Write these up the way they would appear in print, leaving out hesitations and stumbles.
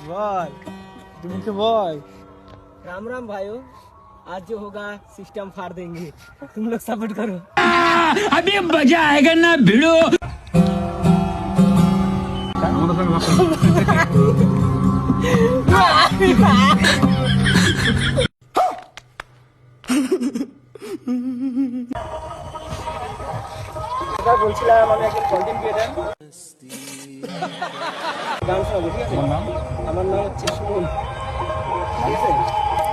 बोल तुम मुझे बोल। राम राम भाइयों, आज जो होगा सिस्टम फाड़ देंगे, तुम लोग सपोर्ट करो। अभी मजा आएगा ना भिड़ो। বলছিলাম আমি একজন কন্টেন্ট ক্রিয়েটার, গান শোনাবো, ঠিক আছে? আমার নাম হচ্ছে সুমন, ঠিক আছে?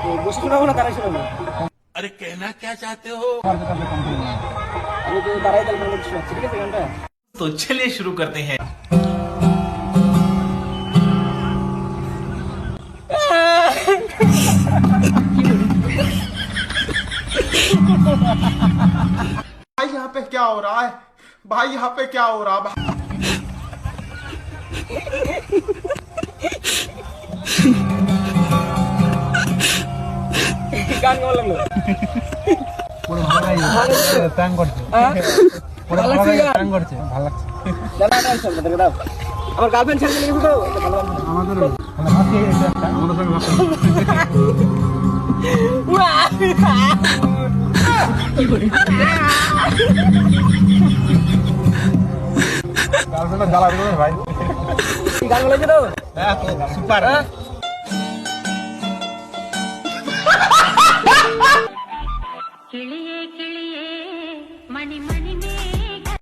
তো বসে শোনাবো না তারাই শোনাবো? अरे कहना क्या चाहते हो? আমি তো দাঁড়াই তাল শোনাচ্ছি, ঠিক আছে গানটা? तो चलिए शुरू करते हैं। भाई यहाँ पे क्या हो रहा है? भाई यहाँ पे क्या हो रहा है? গান কেমন লাগলো? পুরো ভালো লাগছে, প্র্যাঙ্ক করছে। পুরো ভালো লাগছে, প্র্যাঙ্ক করছে, ভালো লাগছে। দাদা দাও সব দাদা দাও। আমার গার্লফ্রেন্ড ছেড়ে দিলে তো এটা ভালো লাগছে। আমাদেরও মানে হাসি এটা একটা আমাদের সঙ্গে ভালো। গার্লফ্রেন্ড জ্বালা দিল ভাই। গান বলেছে তো? হ্যাঁ সুপার। किलिए